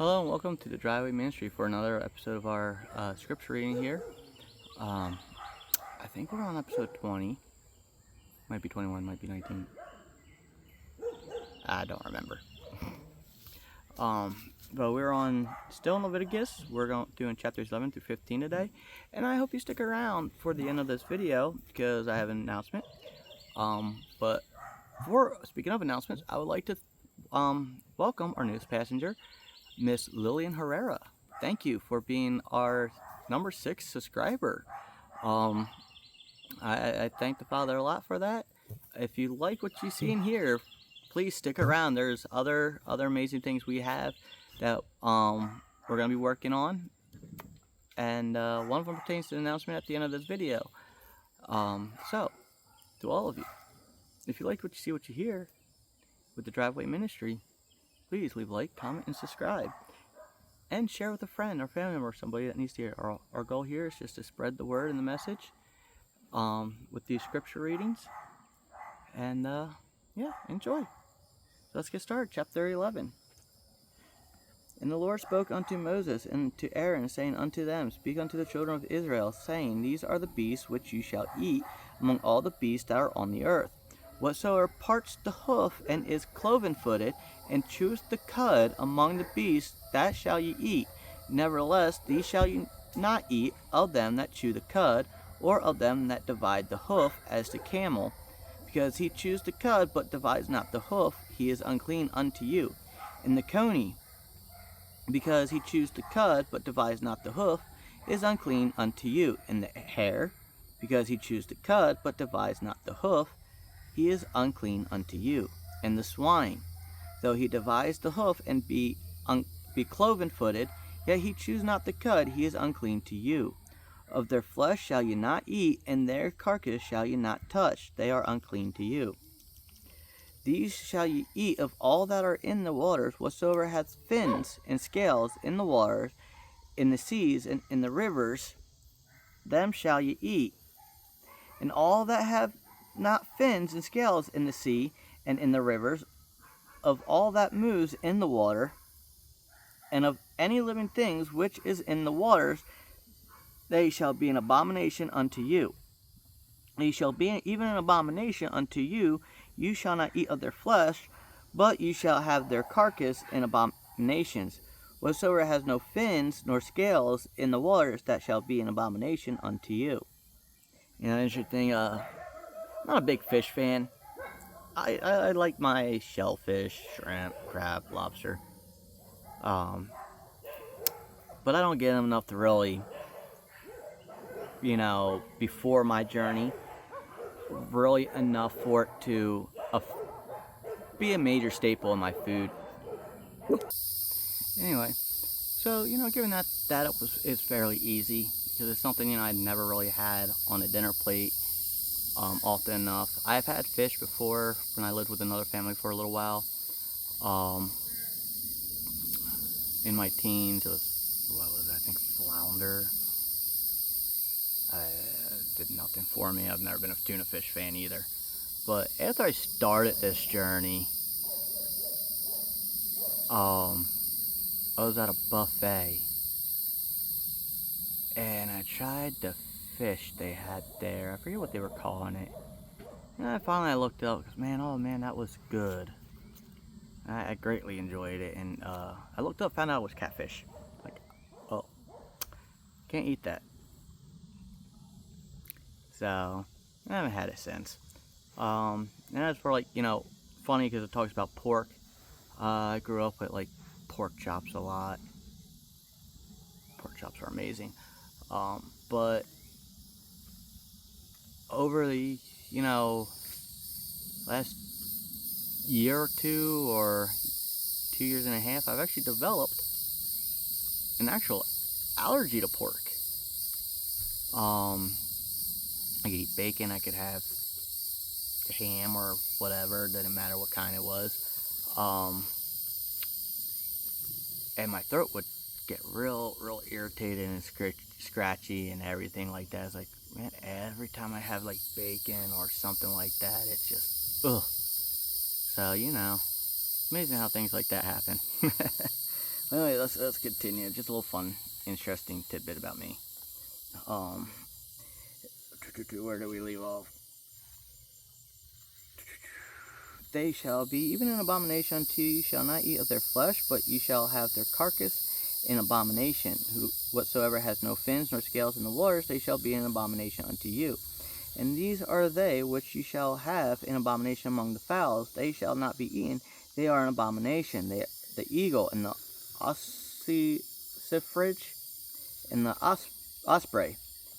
Hello and welcome to TheDriveWay.Ministry for another episode of our scripture reading here. I think we're on episode 20. Might be 21, might be 19. I don't remember. But we're still in Leviticus. We're doing chapters 11 through 15 today. And I hope you stick around for the end of this video because I have an announcement. But speaking of announcements, I would like to welcome our newest passenger, Miss Lillian Herrera. Thank you for being our number 6 subscriber. I thank the Father a lot for that. If you like what you see in here, please stick around. There's other amazing things we have that we're gonna be working on, and one of them pertains to the announcement at the end of this video. So to all of you, if you like what you see, what you hear with the Driveway Ministry, please leave a like, comment, and subscribe. And share with a friend or family member or somebody that needs to hear. Our goal here is just to spread the word and the message with these scripture readings. And yeah, enjoy. So let's get started. Chapter 11. And the Lord spoke unto Moses and to Aaron, saying unto them, Speak unto the children of Israel, saying, These are the beasts which you shall eat among all the beasts that are on the earth. Whatsoever parts the hoof and is cloven-footed, and chews the cud among the beasts, that shall ye eat. Nevertheless, these shall ye not eat of them that chew the cud, or of them that divide the hoof, as the camel. Because he chews the cud, but divides not the hoof, he is unclean unto you. And the coney, because he chews the cud, but divides not the hoof, is unclean unto you. And the hare, because he chews the cud, but divides not the hoof, he is unclean unto you. And the swine, though he divides the hoof and be cloven-footed, yet he chews not the cud, he is unclean to you. Of their flesh shall ye not eat, and their carcass shall ye not touch, they are unclean to you. These shall ye eat of all that are in the waters, whatsoever hath fins and scales in the waters, in the seas, and in the rivers, them shall ye eat. And all that have not fins and scales in the sea and in the rivers, of all that moves in the water, and of any living things which is in the waters, they shall be an abomination unto you. They shall be even an abomination unto you. You shall not eat of their flesh, but you shall have their carcass in abominations. Whatsoever has no fins nor scales in the waters, that shall be an abomination unto you. You know, interesting. I'm not a big fish fan. I like my shellfish, shrimp, crab, lobster. But I don't get them enough to really, before my journey, really enough for it to be a major staple in my food. Anyway, so, giving that up is fairly easy, because it's something, I never really had on a dinner plate often enough. I've had fish before when I lived with another family for a little while. In my teens, it was, I think, flounder. Did nothing for me. I've never been a tuna fish fan either. But after I started this journey, I was at a buffet, and I tried the fish they had there. I forget what they were calling it. And I looked it up, because man, that was good. I greatly enjoyed it, and I looked up, found out it was catfish. Like, oh, can't eat that. So, I haven't had it since. And that's for, funny, because it talks about pork. I grew up with, pork chops a lot. Pork chops are amazing. But over the, last year or two, or 2 years and a half, I've actually developed an actual allergy to pork. I could eat bacon, I could have ham or whatever, didn't matter what kind it was. And my throat would get real irritated and scratchy and everything like that. It's like, man, every time I have bacon or something like that, it's just, ugh. So, amazing how things like that happen. Anyway, let's continue. Just a little fun, interesting tidbit about me. Where do we leave off? They shall be even an abomination unto you. You shall not eat of their flesh, but you shall have their carcass in abomination. Whatsoever has no fins nor scales in the waters, they shall be an abomination unto you. And these are they which you shall have in abomination among the fowls. They shall not be eaten. They are an abomination. The eagle and the ossifrage and the osprey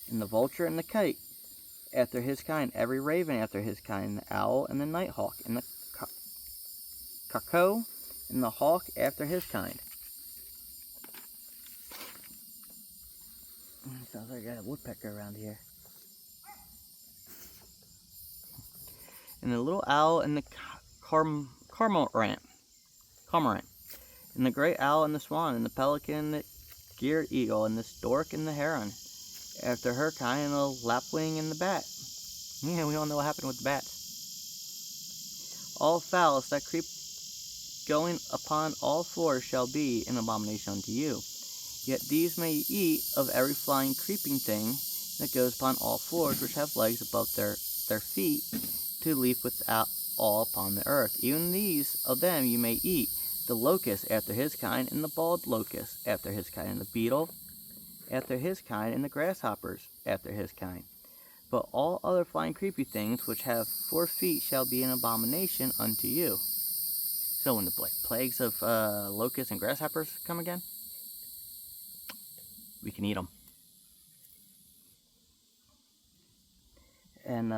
and the vulture and the kite after his kind, every raven after his kind, the owl and the nighthawk and the cuckoo and the hawk after his kind. Sounds like I got a woodpecker around here. And the little owl and the cormorant, and the great owl and the swan, and the pelican and the gier eagle, and the stork and the heron after her kind, and the lapwing and the bat. Yeah, we all know what happened with the bats. All fowls that creep going upon all fours shall be an abomination unto you. Yet these may eat of every flying creeping thing that goes upon all fours, which have legs above their feet, to leap without all upon the earth. Even these of them you may eat, the locust after his kind, and the bald locust after his kind, and the beetle after his kind, and the grasshoppers after his kind. But all other flying creepy things which have 4 feet shall be an abomination unto you. So when the plagues of locusts and grasshoppers come again, we can eat them. And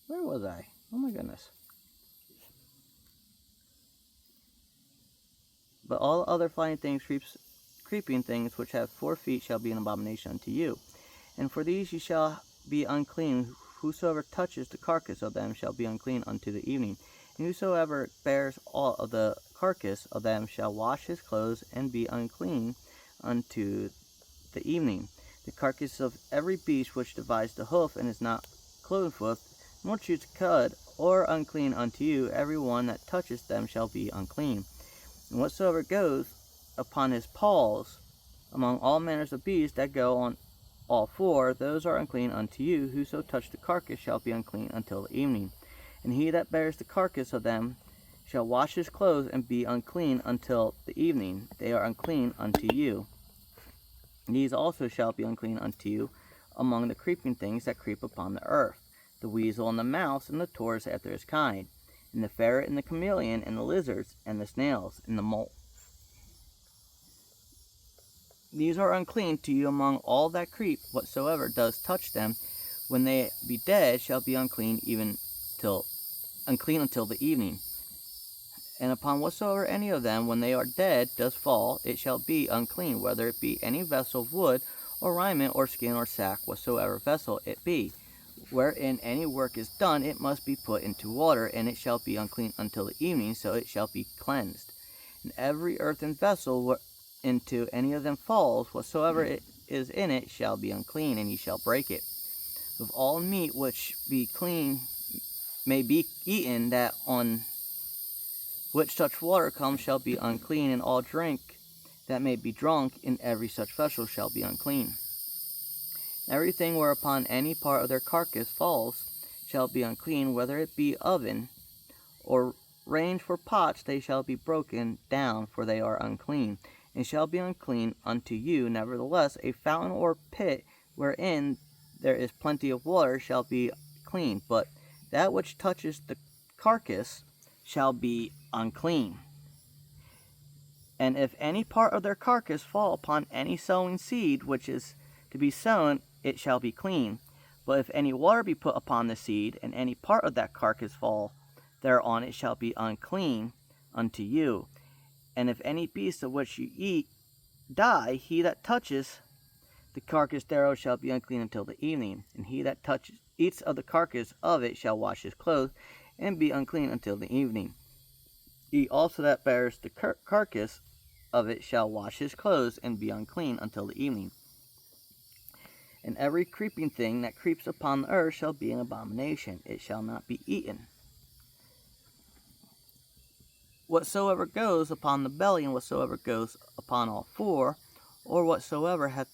where was I? Oh my goodness. But all other flying things, creeping things which have 4 feet shall be an abomination unto you. And for these you shall be unclean. Whosoever touches the carcass of them shall be unclean unto the evening. And whosoever bears all of the carcass of them shall wash his clothes and be unclean unto the evening. The carcass of every beast which divides the hoof and is not clothed with, nor chews cud, or unclean unto you, every one that touches them shall be unclean. And whatsoever goes upon his paws among all manners of beasts that go on all 4, those are unclean unto you. Whoso touch the carcass shall be unclean until the evening. And he that bears the carcass of them shall wash his clothes and be unclean until the evening. They are unclean unto you. These also shall be unclean unto you among the creeping things that creep upon the earth, the weasel and the mouse and the tortoise after his kind, and the ferret and the chameleon and the lizards and the snails and the mole. These are unclean to you among all that creep. Whatsoever does touch them, when they be dead, shall be unclean until the evening. And upon whatsoever any of them, when they are dead, does fall, it shall be unclean, whether it be any vessel of wood, or raiment, or skin, or sack, whatsoever vessel it be. Wherein any work is done, it must be put into water, and it shall be unclean until the evening, so it shall be cleansed. And every earthen vessel into any of them falls, whatsoever it is in it shall be unclean, and ye shall break it. Of all meat which be clean may be eaten, that on which such water comes shall be unclean, and all drink that may be drunk in every such vessel shall be unclean. Everything whereupon any part of their carcass falls shall be unclean, whether it be oven or range for pots, they shall be broken down, for they are unclean, and shall be unclean unto you. Nevertheless, a fountain or pit wherein there is plenty of water shall be clean, but that which touches the carcass shall be unclean. And if any part of their carcass fall upon any sowing seed which is to be sown, it shall be clean. But if any water be put upon the seed, and any part of that carcass fall thereon, it shall be unclean unto you. And if any beast of which you eat die, he that touches the carcass thereof shall be unclean until the evening. And he that eats of the carcass of it shall wash his clothes, and be unclean until the evening. He also that bears the carcass of it shall wash his clothes, and be unclean until the evening. And every creeping thing that creeps upon the earth shall be an abomination. It shall not be eaten. Whatsoever goes upon the belly, and whatsoever goes upon all four, or whatsoever hath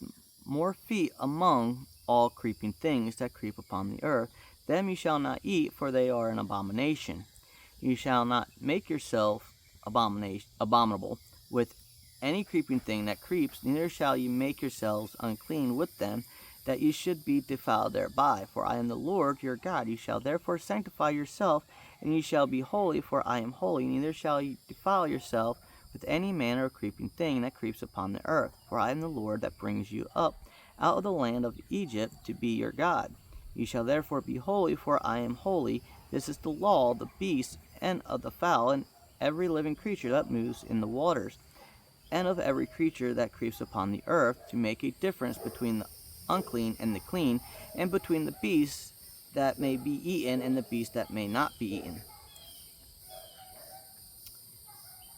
more feet among all creeping things that creep upon the earth, them ye shall not eat, for they are an abomination. You shall not make yourself abominable with any creeping thing that creeps, neither shall ye make yourselves unclean with them, that ye should be defiled thereby. For I am the Lord your God. Ye shall therefore sanctify yourself, and ye shall be holy, for I am holy. Neither shall ye defile yourself with any manner of creeping thing that creeps upon the earth. For I am the Lord that brings you up out of the land of Egypt to be your God. Ye shall therefore be holy, for I am holy. This is the law of the beast, and of the fowl, and every living creature that moves in the waters, and of every creature that creeps upon the earth, to make a difference between the unclean and the clean, and between the beasts that may be eaten and the beasts that may not be eaten.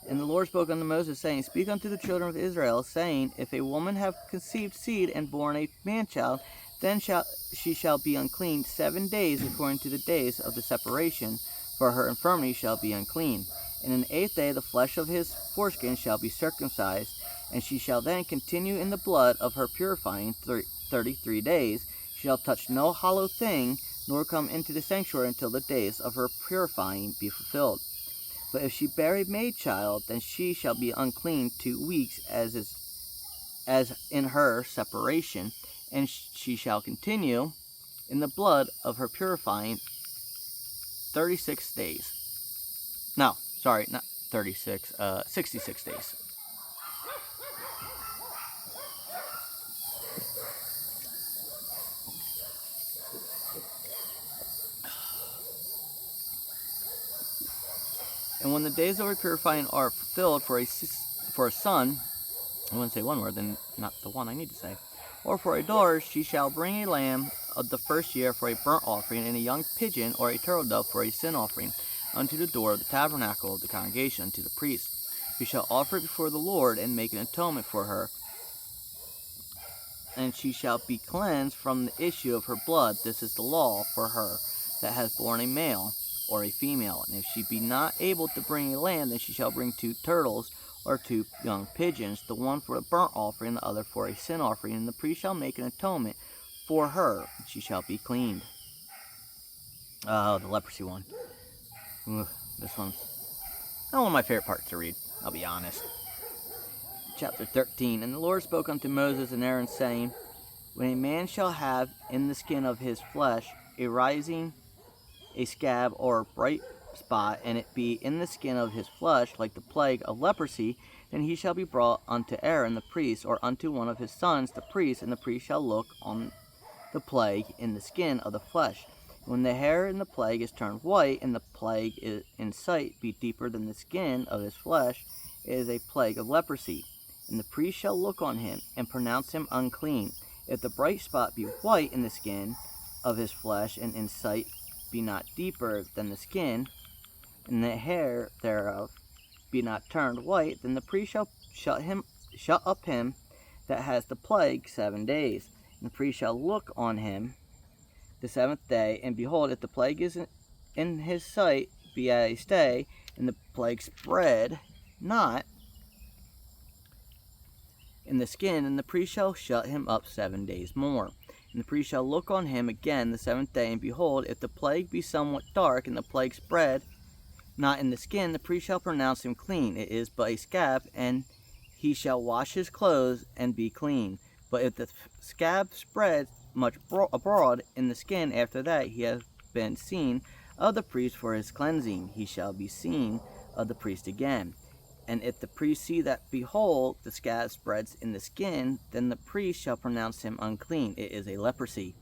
And the Lord spoke unto Moses, saying, Speak unto the children of Israel, saying, If a woman have conceived seed and born a man-child, then she shall be unclean 7 days according to the days of the separation, for her infirmity shall be unclean. And in the 8th day the flesh of his foreskin shall be circumcised, and she shall then continue in the blood of her purifying 33 days. She shall touch no hollow thing, nor come into the sanctuary until the days of her purifying be fulfilled. But if she bear a maid child, then she shall be unclean 2 weeks, as in her separation, and she shall continue in the blood of her purifying 36 days. No, sorry, not 36, 66 days. And when the days of her purifying are fulfilled for a son, I wouldn't say one word, then not the one I need to say, or for a daughter, she shall bring a lamb of the first year for a burnt offering, and a young pigeon or a turtle dove for a sin offering, unto the door of the tabernacle of the congregation, unto the priest. She shall offer it before the Lord, and make an atonement for her, and she shall be cleansed from the issue of her blood. This is the law for her that has borne a male or a female. And if she be not able to bring a lamb, then she shall bring 2 turtles or 2 young pigeons, the one for a burnt offering, the other for a sin offering, and the priest shall make an atonement for her, and she shall be cleaned. Oh, the leprosy one. Ugh, this one's not one of my favorite parts to read, I'll be honest. Chapter 13. And the Lord spoke unto Moses and Aaron, saying, When a man shall have in the skin of his flesh a scab or a bright spot, and it be in the skin of his flesh like the plague of leprosy, then he shall be brought unto Aaron the priest, or unto one of his sons the priest, and the priest shall look on the plague in the skin of the flesh. When the hair in the plague is turned white, and the plague in sight be deeper than the skin of his flesh, it is a plague of leprosy. And the priest shall look on him, and pronounce him unclean. If the bright spot be white in the skin of his flesh, and in sight be not deeper than the skin, and the hair thereof be not turned white, then the priest shall shut up him that has the plague 7 days. And the priest shall look on him the 7th day, and behold, if the plague is in his sight be at a stay, and the plague spread not in the skin, and the priest shall shut him up 7 days more. And the priest shall look on him again the 7th day, and behold, if the plague be somewhat dark, and the plague spread not in the skin, the priest shall pronounce him clean. It is but a scab, and he shall wash his clothes and be clean. But if the scab spreads much abroad in the skin, after that he has been seen of the priest for his cleansing, he shall be seen of the priest again. And if the priest see that, behold, the scab spreads in the skin, then the priest shall pronounce him unclean. It is a leprosy.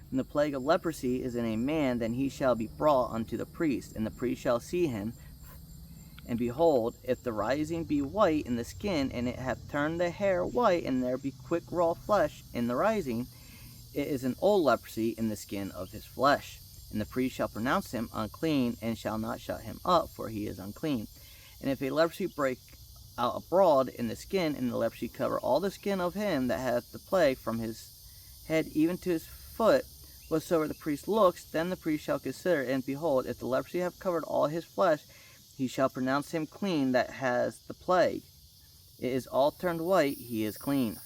When the plague of leprosy is in a man, then he shall be brought unto the priest, and the priest shall see him. And behold, if the rising be white in the skin, and it hath turned the hair white, and there be quick raw flesh in the rising, it is an old leprosy in the skin of his flesh. And the priest shall pronounce him unclean, and shall not shut him up, for he is unclean. And if a leprosy break out abroad in the skin, and the leprosy cover all the skin of him that hath the plague from his head even to his foot, whatsoever the priest looks, then the priest shall consider, and behold, if the leprosy have covered all his flesh, he shall pronounce him clean that has the plague. It is all turned white, he is clean.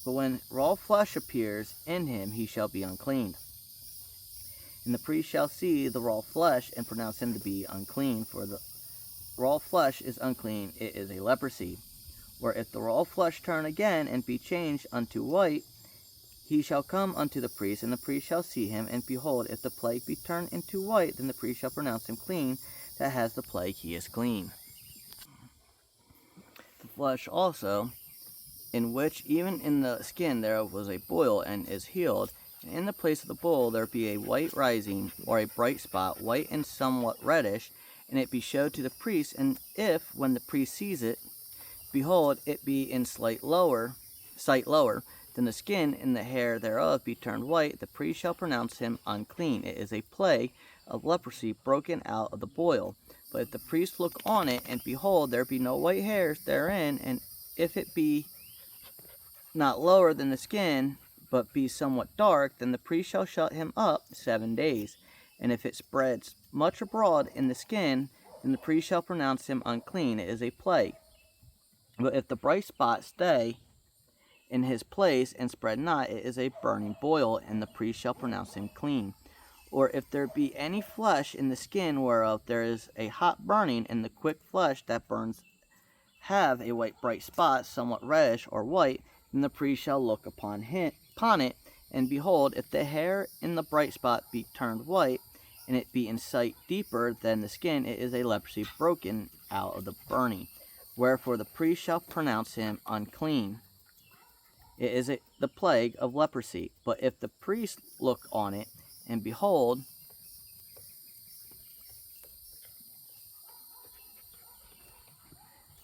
But when raw flesh appears in him, he shall be unclean. And the priest shall see the raw flesh, and pronounce him to be unclean, for the raw flesh is unclean, it is a leprosy. Or if the raw flesh turn again, and be changed unto white, he shall come unto the priest, and the priest shall see him, and behold, if the plague be turned into white, then the priest shall pronounce him clean, that has the plague, he is clean. The flesh also, in which even in the skin there was a boil, and is healed, and in the place of the boil there be a white rising, or a bright spot, white and somewhat reddish, and it be showed to the priest, and if, when the priest sees it, behold, it be in sight lower than the skin, and the hair thereof be turned white, the priest shall pronounce him unclean. It is a plague of leprosy broken out of the boil. But if the priest look on it, and behold, there be no white hairs therein, and if it be not lower than the skin, but be somewhat dark, then the priest shall shut him up 7 days. And if it spreads much abroad in the skin, then the priest shall pronounce him unclean. It is a plague. But if the bright spot stay in his place, and spread not, it is a burning boil, and the priest shall pronounce him clean. Or if there be any flesh in the skin whereof there is a hot burning, and the quick flesh that burns have a white bright spot, somewhat reddish or white, then the priest shall look upon it, and behold, if the hair in the bright spot be turned white, and it be in sight deeper than the skin, it is a leprosy broken out of the burning. Wherefore the priest shall pronounce him unclean. It is the plague of leprosy. But if the priest look on it, and behold,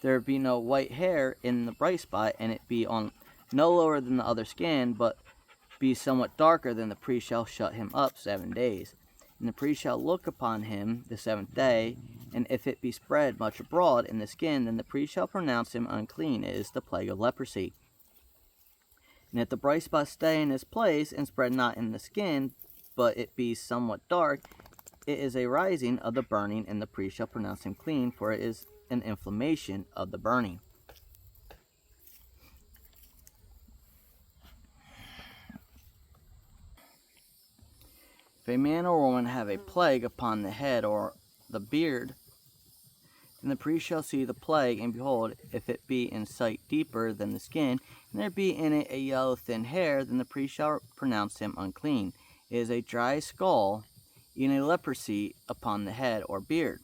there be no white hair in the bright spot, and it be on no lower than the other skin, but be somewhat darker, then the priest shall shut him up 7 days. And the priest shall look upon him the 7th day, and if it be spread much abroad in the skin, then the priest shall pronounce him unclean. It is the plague of leprosy. And if the bright spot stay in his place, and spread not in the skin, but it be somewhat dark, it is a rising of the burning, and the priest shall pronounce him clean, for it is an inflammation of the burning. If a man or woman have a plague upon the head or the beard, then the priest shall see the plague, and behold, if it be in sight deeper than the skin, and there be in it a yellow thin hair, then the priest shall pronounce him unclean. It is a dry skull, even a leprosy upon the head or beard.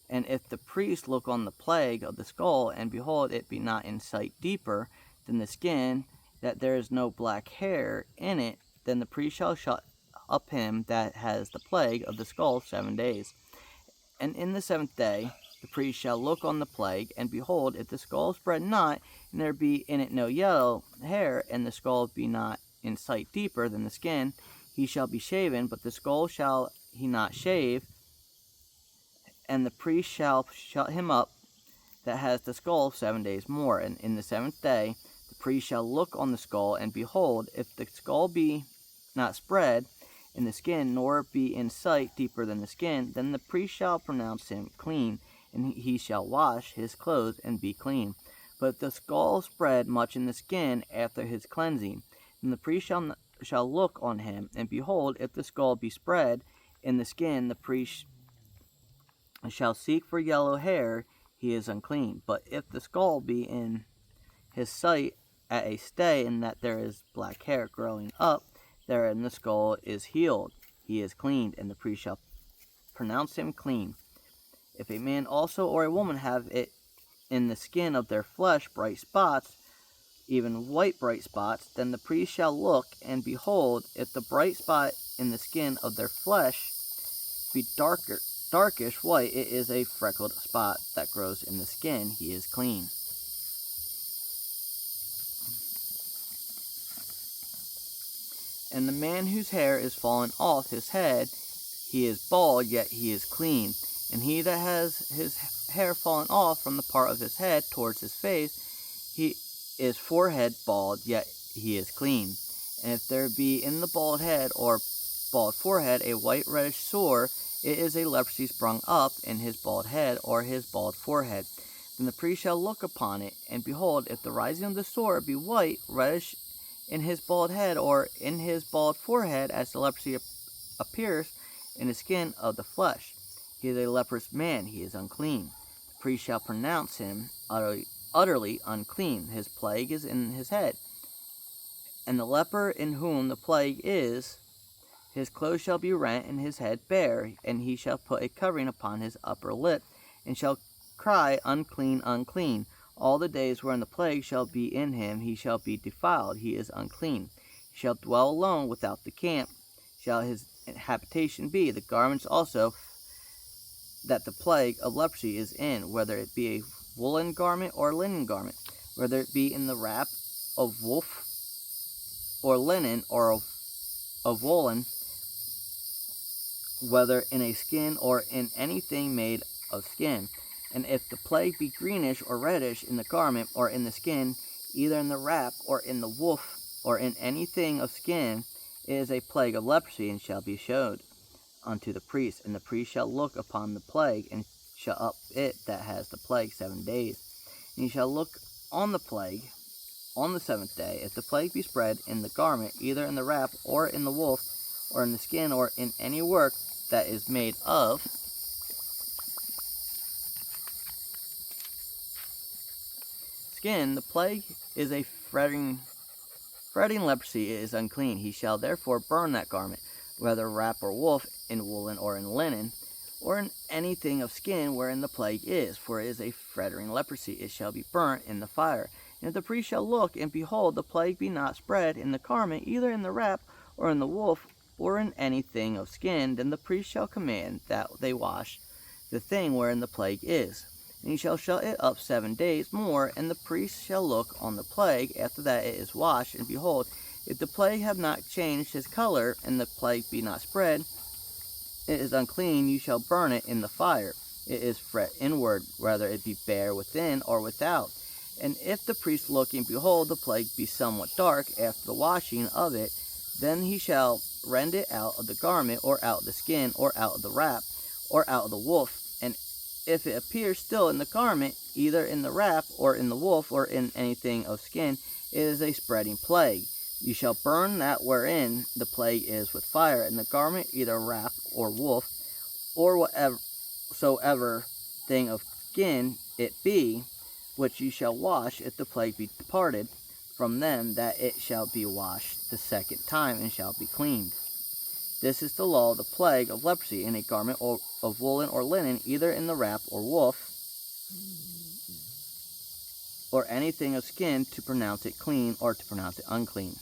And if the priest look on the plague of the skull, and behold, it be not in sight deeper than the skin, that there is no black hair in it, then the priest shall shut up him that has the plague of the skull 7 days. And in the 7th day the priest shall look on the plague, and behold, if the skull spread not, and there be in it no yellow hair, and the skull be not in sight deeper than the skin, he shall be shaven, but the skull shall he not shave, and the priest shall shut him up that has the skull 7 days more. And in the 7th day the priest shall look on the skull, and behold, if the skull be not spread in the skin, nor be in sight deeper than the skin, then the priest shall pronounce him clean, and he shall wash his clothes and be clean. But if the skull spread much in the skin after his cleansing, then the priest shall look on him, and behold, if the skull be spread in the skin, the priest shall seek for yellow hair, he is unclean. But if the skull be in his sight at a stay, and that there is black hair growing up therein, the skull is healed, he is cleaned, and the priest shall pronounce him clean. If a man also or a woman have it in the skin of their flesh bright spots, even white bright spots, then the priest shall look, and behold, if the bright spot in the skin of their flesh be darkish white, it is a freckled spot that grows in the skin, he is clean. And the man whose hair is fallen off his head, he is bald, yet he is clean. And he that has his hair fallen off from the part of his head towards his face, he is forehead bald, yet he is clean. And if there be in the bald head or bald forehead a white reddish sore, it is a leprosy sprung up in his bald head or his bald forehead. Then the priest shall look upon it, and behold, if the rising of the sore be white, reddish in his bald head or in his bald forehead, as the leprosy appears in the skin of the flesh, he is a leprous man, he is unclean. The priest shall pronounce him utterly unclean. His plague is in his head. And the leper in whom the plague is, his clothes shall be rent and his head bare, and he shall put a covering upon his upper lip, and shall cry, Unclean, unclean. All the days wherein the plague shall be in him, he shall be defiled, he is unclean. He shall dwell alone without the camp, shall his habitation be. The garments also that the plague of leprosy is in, whether it be a woolen garment or a linen garment, whether it be in the wrap of wolf or linen or of woolen, whether in a skin or in anything made of skin. And if the plague be greenish or reddish in the garment or in the skin, either in the wrap or in the woof or in anything of skin, it is a plague of leprosy, and shall be showed unto the priest. And the priest shall look upon the plague, and shut up it that has the plague 7 days. And he shall look on the plague on the 7th day. If the plague be spread in the garment, either in the wrap or in the woof or in the skin or in any work that is made of skin, the plague is a fretting leprosy, it is unclean. He shall therefore burn that garment, whether wrap or woof, in woolen or in linen, or in anything of skin wherein the plague is, for it is a fretting leprosy. It shall be burnt in the fire. And if the priest shall look, and behold, the plague be not spread in the garment, either in the wrap or in the woof, or in anything of skin, then the priest shall command that they wash the thing wherein the plague is. And he shall shut it up 7 days more, and the priest shall look on the plague after that it is washed, and behold, if the plague have not changed his color, and the plague be not spread, it is unclean, you shall burn it in the fire. It is fret inward, whether it be bare within or without. And if the priest look, and behold, the plague be somewhat dark after the washing of it, then he shall rend it out of the garment, or out of the skin, or out of the wrap, or out of the woof. And if it appears still in the garment, either in the wrap, or in the woof, or in anything of skin, it is a spreading plague. You shall burn that wherein the plague is with fire, and the garment, either wrap or woof, or whatsoever thing of skin it be, which you shall wash, if the plague be departed from them, that it shall be washed the 2nd time, and shall be cleaned. This is the law of the plague of leprosy in a garment of woolen or linen, either in the wrap or woof, or anything of skin, to pronounce it clean or to pronounce it unclean.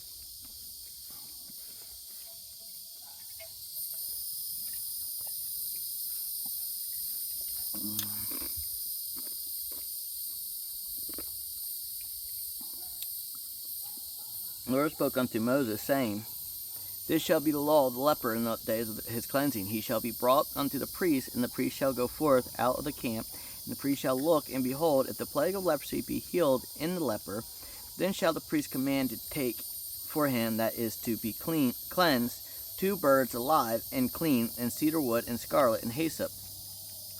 The Lord spoke unto Moses, saying, This shall be the law of the leper in the days of his cleansing. He shall be brought unto the priest, and the priest shall go forth out of the camp, and the priest shall look, and behold, if the plague of leprosy be healed in the leper, then shall the priest command to take for him that is to be cleansed 2 birds alive and clean, and cedar wood, and scarlet, and hyssop.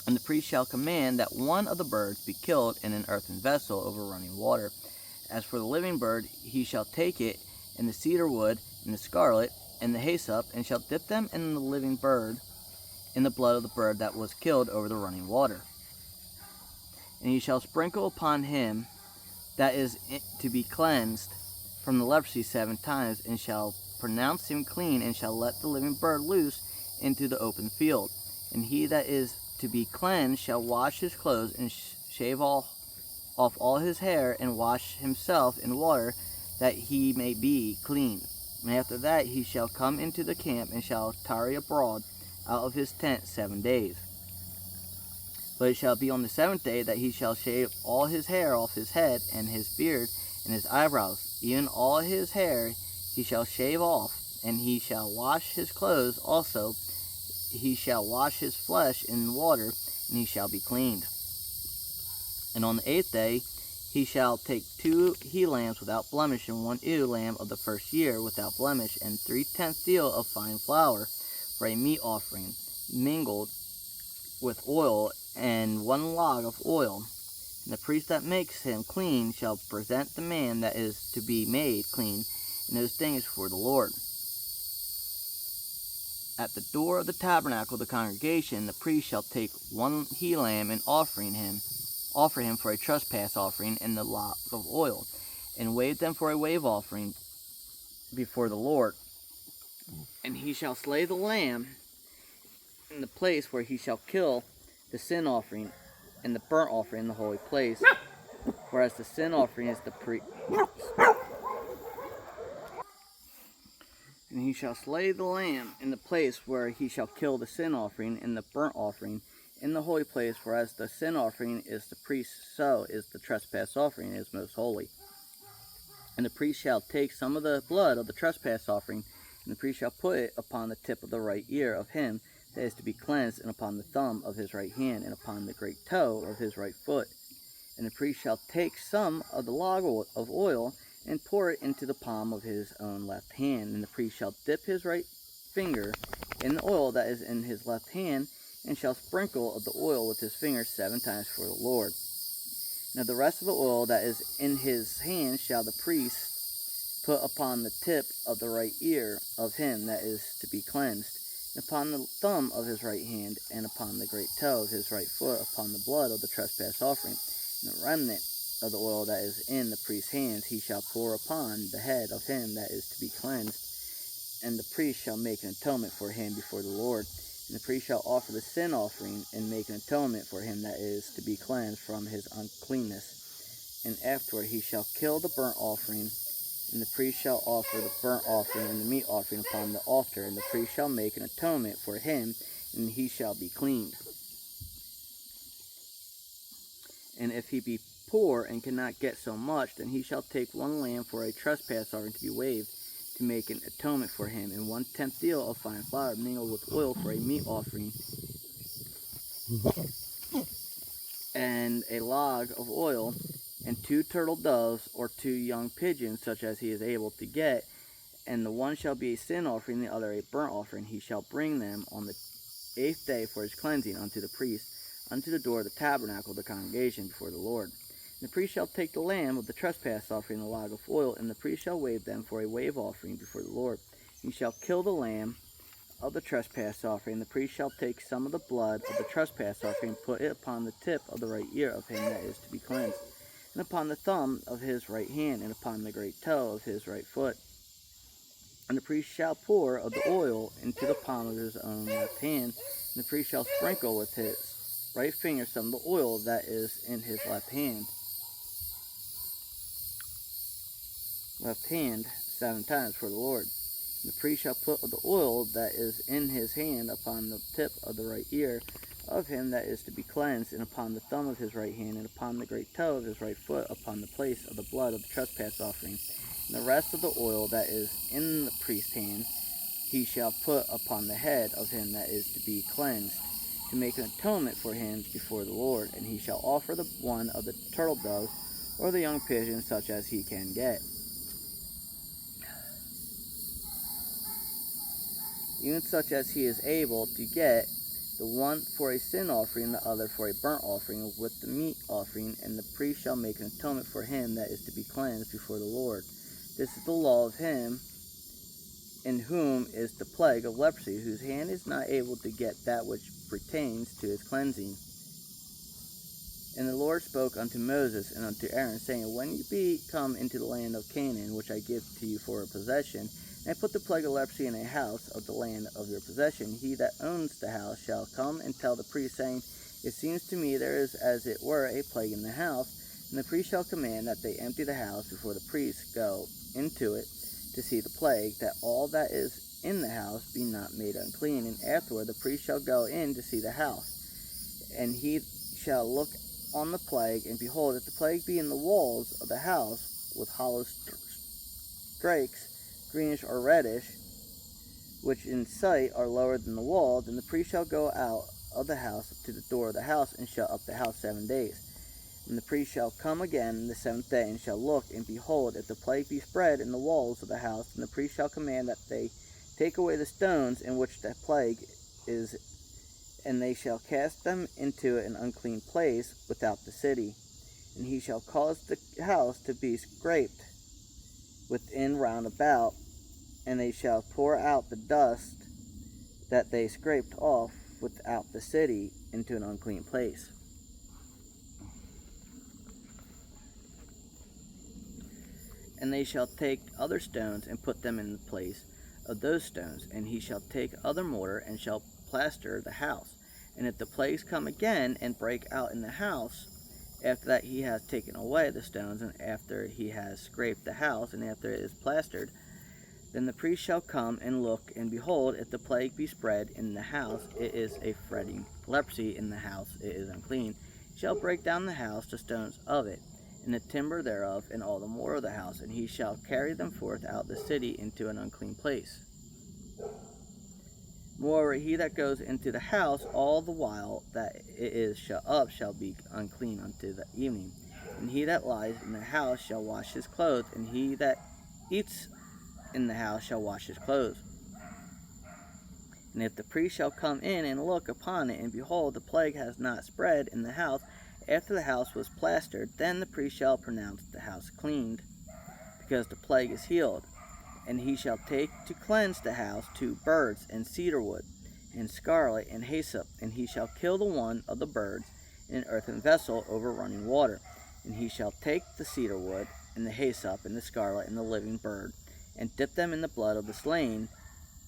And the priest shall command that one of the birds be killed in an earthen vessel over running water. As for the living bird, he shall take it, and the cedar wood, and the scarlet, and the hyssop, and shall dip them in the living bird, in the blood of the bird that was killed over the running water. And he shall sprinkle upon him that is to be cleansed from the leprosy 7 times, and shall pronounce him clean, and shall let the living bird loose into the open field. And he that is to be cleansed shall wash his clothes, and shave off all his hair, and wash himself in water, that he may be clean. And after that he shall come into the camp, and shall tarry abroad out of his tent 7 days. But it shall be on the 7th day that he shall shave all his hair off his head, and his beard, and his eyebrows, even all his hair he shall shave off, and he shall wash his clothes also. He shall wash his flesh in water, and he shall be cleaned. And on the 8th day He shall take 2 he-lambs without blemish, and 1 ewe lamb of the first year without blemish, and 3/10 deal of fine flour for a meat offering, mingled with oil, and 1 log of oil. And the priest that makes him clean shall present the man that is to be made clean in those things before the Lord. At the door of the tabernacle of the congregation, the priest shall take 1 he-lamb and offer him for a trespass offering and the log of oil, and wave them for a wave offering before the Lord. And he shall slay the lamb in the place where he shall kill the sin offering and the burnt offering in the holy place, whereas the sin offering is the priest. And he shall slay the lamb in the place where he shall kill the sin offering and the burnt offering in the holy place, whereas the sin offering is the priest, so is the trespass offering is most holy. And the priest shall take some of the blood of the trespass offering, and the priest shall put it upon the tip of the right ear of him that is to be cleansed, and upon the thumb of his right hand, and upon the great toe of his right foot. And the priest shall take some of the log of oil, and pour it into the palm of his own left hand. And the priest shall dip his right finger in the oil that is in his left hand, and shall sprinkle of the oil with his finger 7 times for the Lord. And of the rest of the oil that is in his hand shall the priest put upon the tip of the right ear of him that is to be cleansed, and upon the thumb of his right hand, and upon the great toe of his right foot, upon the blood of the trespass offering. And the remnant of the oil that is in the priest's hands he shall pour upon the head of him that is to be cleansed, and the priest shall make an atonement for him before the Lord. And the priest shall offer the sin offering, and make an atonement for him that is to be cleansed from his uncleanness. And afterward he shall kill the burnt offering, and the priest shall offer the burnt offering and the meat offering upon the altar, and the priest shall make an atonement for him, and he shall be cleaned. And if he be poor and cannot get so much, then he shall take 1 lamb for a trespass offering to be waved, to make an atonement for him, and 1/10 deal of fine flour mingled with oil for a meat offering, and a log of oil, and 2 turtle doves or 2 young pigeons, such as he is able to get, and the one shall be a sin offering, the other a burnt offering. He shall bring them on the 8th day for his cleansing unto the priest, unto the door of the tabernacle of the congregation before the Lord. And the priest shall take the lamb of the trespass offering, the log of oil, and the priest shall wave them for a wave offering before the Lord. He shall kill the lamb of the trespass offering. The priest shall take some of the blood of the trespass offering, and put it upon the tip of the right ear of him that is to be cleansed, and upon the thumb of his right hand, and upon the great toe of his right foot. And the priest shall pour of the oil into the palm of his own left hand, and the priest shall sprinkle with his right finger some of the oil that is in his left hand 7 times for the Lord. And the priest shall put of the oil that is in his hand upon the tip of the right ear of him that is to be cleansed, and upon the thumb of his right hand, and upon the great toe of his right foot, upon the place of the blood of the trespass offering. And the rest of the oil that is in the priest's hand he shall put upon the head of him that is to be cleansed, to make an atonement for him before the Lord. And he shall offer the one of the turtle doves or the young pigeon, such as he can get, even such as he is able to get, the one for a sin offering, the other for a burnt offering with the meat offering. And the priest shall make an atonement for him that is to be cleansed before the Lord. This is the law of him in whom is the plague of leprosy, whose hand is not able to get that which pertains to his cleansing. And the Lord spoke unto Moses and unto Aaron, saying, When you be come into the land of Canaan, which I give to you for a possession, and I put the plague of leprosy in a house of the land of your possession, he that owns the house shall come and tell the priest, saying, It seems to me there is as it were a plague in the house. And the priest shall command that they empty the house before the priest go into it to see the plague, that all that is in the house be not made unclean. And afterward the priest shall go in to see the house, and he shall look on the plague, and behold, if the plague be in the walls of the house, with hollow strakes, greenish or reddish, which in sight are lower than the wall, then the priest shall go out of the house to the door of the house, and shut up the house 7 days. And the priest shall come again the 7th day, and shall look, and behold, if the plague be spread in the walls of the house, then the priest shall command that they take away the stones in which the plague is, and they shall cast them into an unclean place without the city. And he shall cause the house to be scraped within round about, and they shall pour out the dust that they scraped off without the city into an unclean place. And they shall take other stones and put them in the place of those stones. And he shall take other mortar and shall plaster the house. And if the plagues come again and break out in the house, after that he has taken away the stones, and after he has scraped the house, and after it is plastered, then the priest shall come and look, and behold, if the plague be spread in the house, it is a fretting leprosy in the house, it is unclean. He shall break down the house, the stones of it, and the timber thereof, and all the mortar of the house, and he shall carry them forth out of the city into an unclean place. Moreover, he that goes into the house all the while that it is shut up shall be unclean unto the evening. And he that lies in the house shall wash his clothes, and he that eats in the house shall wash his clothes. And if the priest shall come in and look upon it, and behold, the plague has not spread in the house, after the house was plastered, then the priest shall pronounce the house cleaned, because the plague is healed. And he shall take to cleanse the house 2 birds, and cedar wood, and scarlet, and hyssop, and he shall kill the one of the birds in an earthen vessel over running water. And he shall take the cedar wood, and the hyssop, and the scarlet, and the living bird, and dip them in the blood of the slain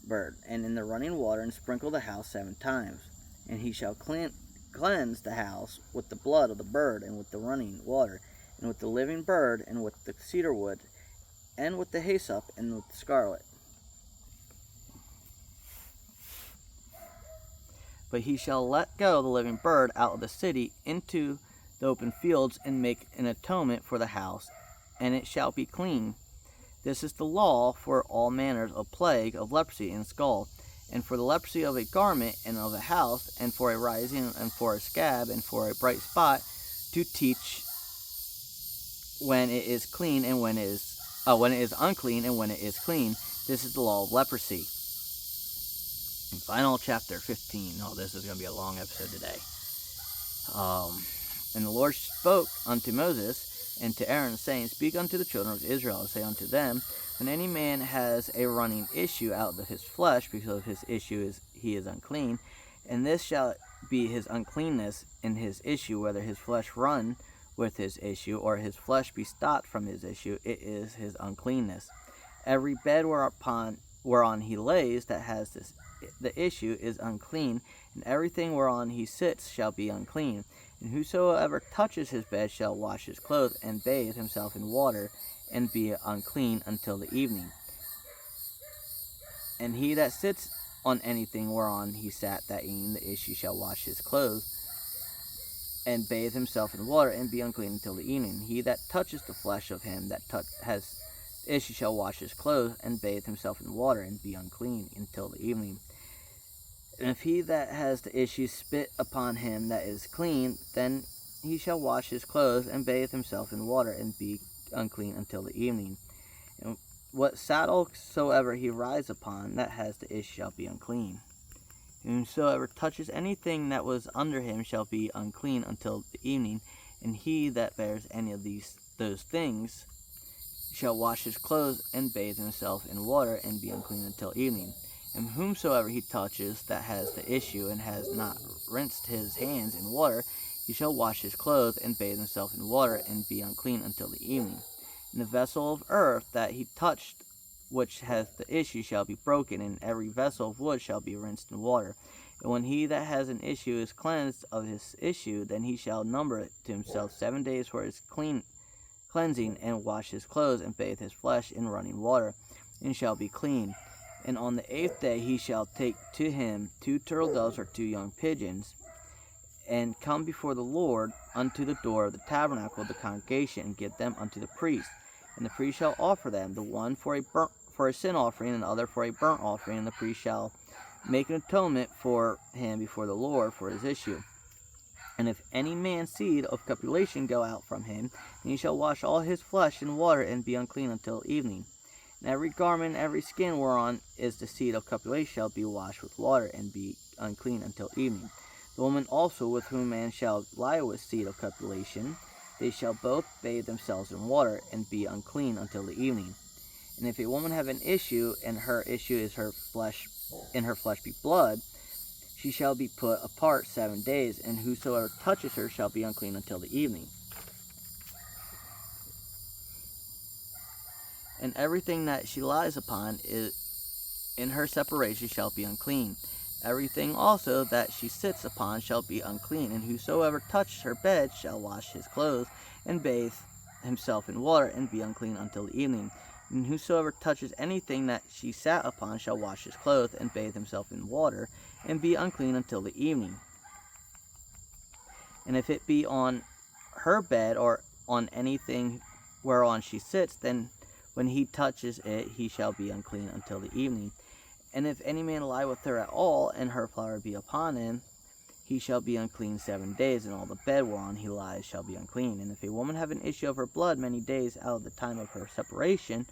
bird, and in the running water, and sprinkle the house 7 times. And he shall cleanse the house with the blood of the bird, and with the running water, and with the living bird, and with the cedar wood, and with the hyssop, and with the scarlet. But he shall let go the living bird out of the city into the open fields, and make an atonement for the house, and it shall be clean. This is the law for all manners of plague of leprosy and scald, and for the leprosy of a garment and of a house, and for a rising, and for a scab, and for a bright spot, to teach when it is clean and when it is unclean and when it is clean. This is the law of leprosy. And final chapter 15. Oh, this is going to be a long episode today. And the Lord spoke unto Moses and to Aaron, saying, Speak unto the children of Israel, and say unto them, When any man has a running issue out of his flesh, because of his issue he is unclean, and this shall be his uncleanness in his issue, whether his flesh run with his issue, or his flesh be stopped from his issue, it is his uncleanness. Every bed whereon he lays that has the issue is unclean, and everything whereon he sits shall be unclean. And whosoever touches his bed shall wash his clothes, and bathe himself in water, and be unclean until the evening. And he that sits on anything whereon he sat that evening, the issue shall wash his clothes, and bathe himself in water, and be unclean until the evening. He that touches the flesh of him that has the issue shall wash his clothes, and bathe himself in water, and be unclean until the evening. And if he that has the issue spit upon him that is clean, then he shall wash his clothes, and bathe himself in water, and be unclean until the evening. And what saddle soever he rides upon that has the issue shall be unclean. And whosoever touches anything that was under him shall be unclean until the evening. And he that bears any of those things shall wash his clothes, and bathe himself in water, and be unclean until evening. And whomsoever he touches that has the issue, and has not rinsed his hands in water, he shall wash his clothes, and bathe himself in water, and be unclean until the evening. And the vessel of earth that he touched, which hath the issue, shall be broken, and every vessel of wood shall be rinsed in water. And when he that has an issue is cleansed of his issue, then he shall number it to himself 7 days for his cleansing, and wash his clothes, and bathe his flesh in running water, and shall be clean. And on the 8th day he shall take to him 2 turtle doves or 2 young pigeons, and come before the Lord unto the door of the tabernacle of the congregation, and give them unto the priest. And the priest shall offer them, the one for a sin offering, and the other for a burnt offering. And the priest shall make an atonement for him before the Lord for his issue. And if any man's seed of copulation go out from him, then he shall wash all his flesh in water, and be unclean until evening. And every garment, every skin whereon is the seed of copulation shall be washed with water, and be unclean until evening. The woman also with whom man shall lie with seed of copulation, they shall both bathe themselves in water, and be unclean until the evening. And if a woman have an issue, and her issue is her flesh be blood, she shall be put apart 7 days, and whosoever touches her shall be unclean until the evening. And everything that she lies upon is in her separation shall be unclean. Everything also that she sits upon shall be unclean, and whosoever touches her bed shall wash his clothes, and bathe himself in water, and be unclean until the evening. And whosoever touches anything that she sat upon shall wash his clothes, and bathe himself in water, and be unclean until the evening. And if it be on her bed, or on anything whereon she sits, then when he touches it, he shall be unclean until the evening. And if any man lie with her at all, and her flower be upon him, he shall be unclean 7 days, and all the bed whereon he lies shall be unclean. And if a woman have an issue of her blood many days out of the time of her separation,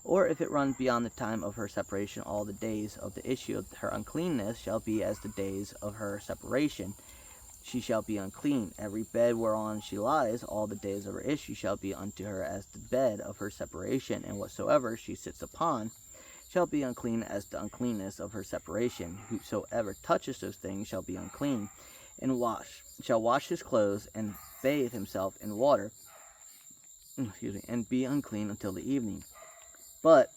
or if it run beyond the time of her separation, all the days of the issue of her uncleanness shall be as the days of her separation. She shall be unclean. Every bed whereon she lies, all the days of her issue shall be unto her as the bed of her separation, and whatsoever she sits upon shall be unclean as the uncleanness of her separation. Whosoever touches those things shall be unclean, and shall wash his clothes, and bathe himself in water, and be unclean until the evening. But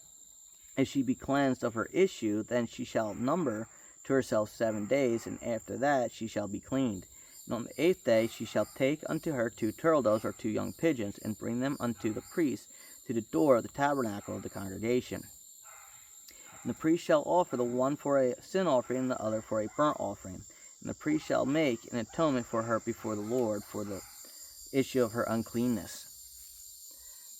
if she be cleansed of her issue, then she shall number to herself 7 days, and after that she shall be cleaned. And on the 8th day she shall take unto her 2 turtle-doves or 2 young pigeons, and bring them unto the priest to the door of the tabernacle of the congregation. And the priest shall offer the one for a sin offering, and the other for a burnt offering. And the priest shall make an atonement for her before the Lord for the issue of her uncleanness.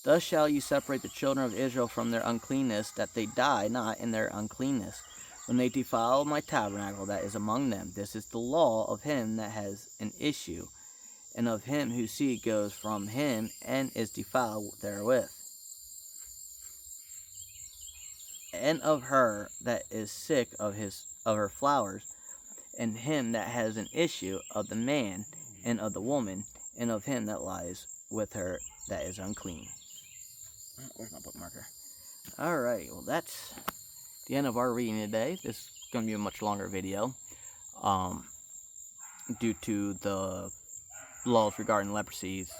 Thus shall you separate the children of Israel from their uncleanness, that they die not in their uncleanness, when they defile my tabernacle that is among them. This is the law of him that has an issue, and of him whose seed goes from him, and is defiled therewith, and of her that is sick of her flowers, and him that has an issue, of the man and of the woman, and of him that lies with her that is unclean. Where's my bookmarker? Alright, well that's the end of our reading today. This is going to be a much longer video, due to the laws regarding leprosy. Is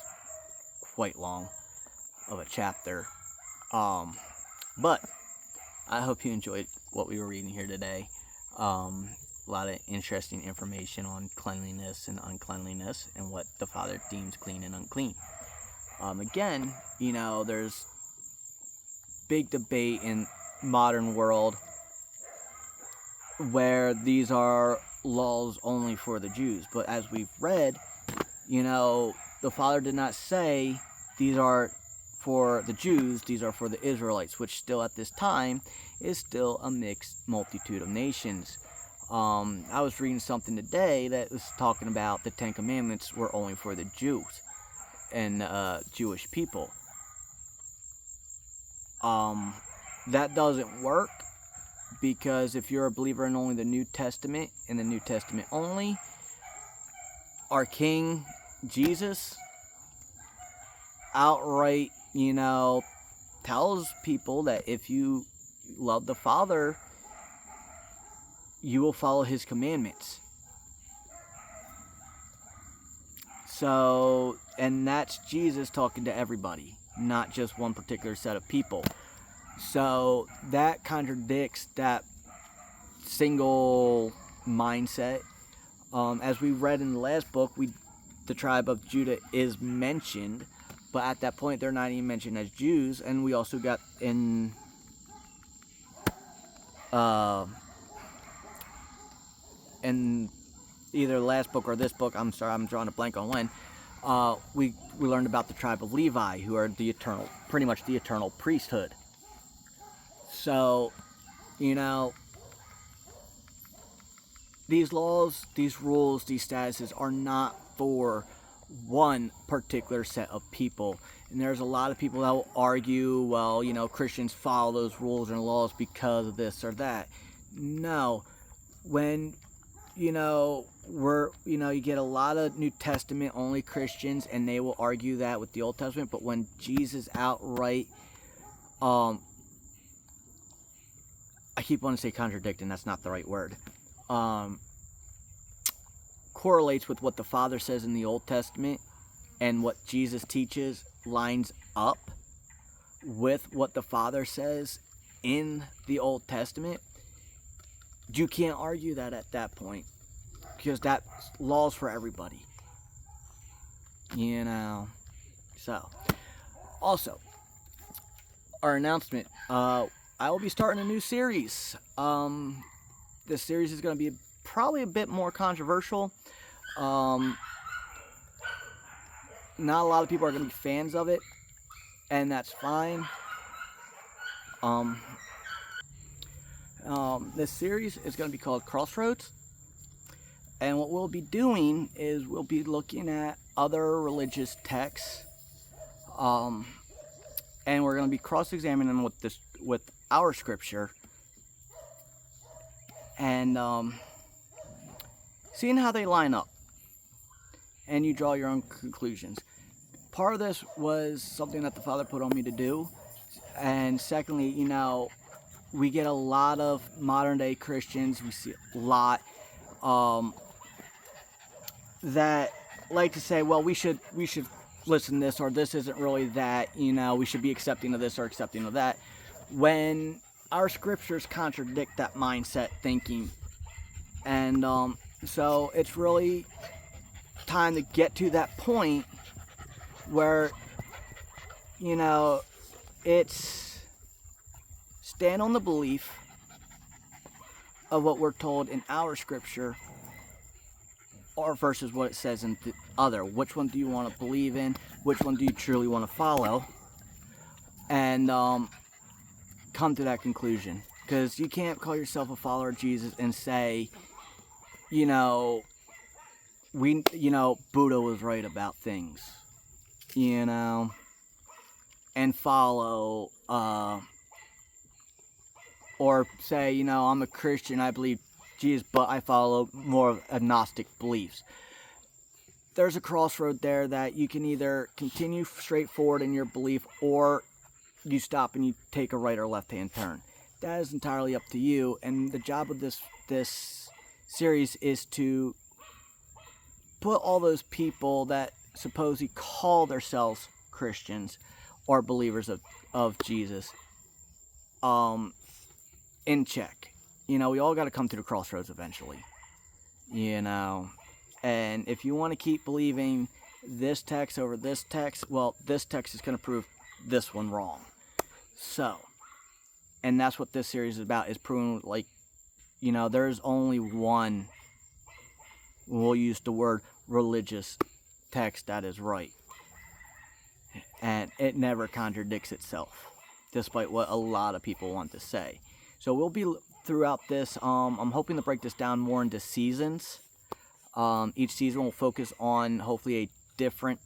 quite long of a chapter, but I hope you enjoyed what we were reading here today. A lot of interesting information on cleanliness and uncleanliness, and what the Father deems clean and unclean. Again, there's big debate in modern world where these are laws only for the Jews, but as we've read, the Father did not say these are for the Jews, these are for the Israelites, which still at this time is still a mixed multitude of nations. I was reading something today that was talking about the 10 Commandments were only for the Jews and Jewish people. That doesn't work, because if you're a believer in only the New Testament, and the New Testament only, our King Jesus outright, tells people that if you love the Father, you will follow his commandments. So, and that's Jesus talking to everybody, not just one particular set of people. So that contradicts that single mindset. As we read in the last book, the tribe of Judah is mentioned, but at that point they're not even mentioned as Jews. And we also got in either the last book or this book, I'm sorry, I'm drawing a blank on when, we learned about the tribe of Levi, who are pretty much the eternal priesthood. So, these laws, these rules, these statuses are not for one particular set of people. And there's a lot of people that will argue, well, Christians follow those rules and laws because of this or that. No. When, you get a lot of New Testament only Christians, and they will argue that with the Old Testament, but when Jesus outright, I keep wanting to say contradicting, that's not the right word, correlates with what the Father says in the Old Testament, and what Jesus teaches lines up with what the Father says in the Old Testament, you can't argue that at that point, because that law's for everybody. So, also, our announcement, I will be starting a new series. This series is going to be probably a bit more controversial. Not a lot of people are going to be fans of it, and that's fine. This series is going to be called Crossroads, and what we'll be doing is we'll be looking at other religious texts, and we're going to be cross-examining them with our scripture, and seeing how they line up, and you draw your own conclusions. Part of this was something that the Father put on me to do, and secondly, we get a lot of modern day Christians, we see a lot, that like to say, well, we should listen to this, or this isn't really that, we should be accepting of this or accepting of that, when our scriptures contradict that mindset thinking. And so it's really time to get to that point where, it's stand on the belief of what we're told in our scripture, or versus what it says in the other. Which one do you want to believe in? Which one do you truly want to follow? And come to that conclusion. Because you can't call yourself a follower of Jesus and say, Buddha was right about things, and follow, or say, I'm a Christian, I believe Jesus, but I follow more of agnostic beliefs. There's a crossroad there that you can either continue straight forward in your belief, or you stop and you take a right or left-hand turn. That is entirely up to you, and the job of this series is to put all those people that supposedly call themselves Christians or believers of Jesus in check. We all got to come to the crossroads eventually, and if you want to keep believing this text over this text, well, this text is going to prove this one wrong. So, and that's what this series is about, is proving, there's only one, we'll use the word religious text, that is right. And it never contradicts itself, despite what a lot of people want to say. So we'll be, throughout this, I'm hoping to break this down more into seasons. Each season will focus on, hopefully, a different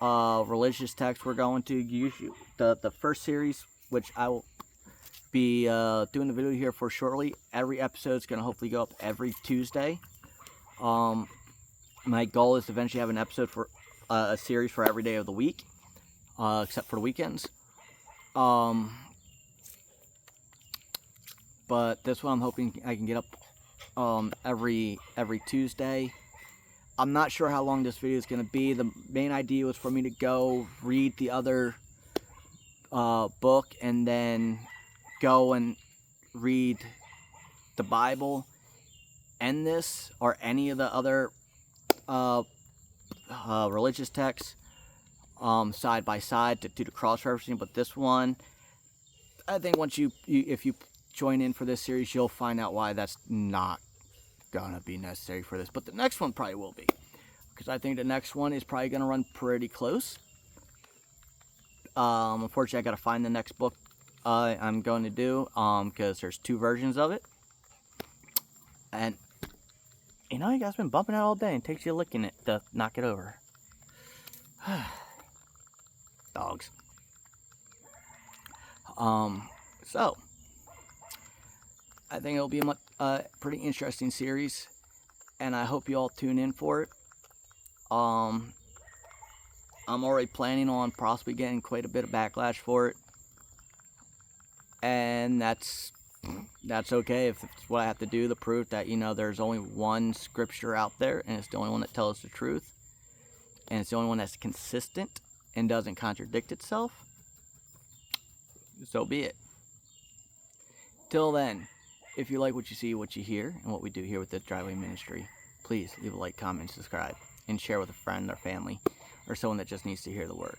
religious text. We're going to use the first series, which I will be doing the video here for shortly. Every episode is going to hopefully go up every Tuesday. My goal is to eventually have an episode for a series for every day of the week, except for the weekends. But this one I'm hoping I can get up every Tuesday. I'm not sure how long this video is going to be. The main idea was for me to go read the other book, and then go and read the Bible and this, or any of the other religious texts side by side to do the cross-referencing. But this one, I think once if you join in for this series, you'll find out why that's not gonna be necessary for this. But the next one probably will be, because I think the next one is probably gonna run pretty close. Unfortunately, I gotta find the next book I'm going to do, because there's two versions of it, and You know, you guys been bumping it all day and it takes you licking it to knock it over. Dogs. So I think it'll be a pretty interesting series, and I hope you all tune in for it. I'm already planning on possibly getting quite a bit of backlash for it, and that's okay if it's what I have to do to prove that, you know, there's only one scripture out there, and it's the only one that tells the truth, and it's the only one that's consistent and doesn't contradict itself. So be it. Till then, if you like what you see, what you hear, and what we do here with the Driveway Ministry, please leave a like, comment, subscribe, and share with a friend or family or someone that just needs to hear the word.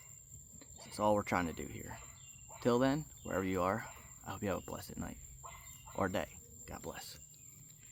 That's all we're trying to do here. Till then, wherever you are, I hope you have a blessed night or day. God bless.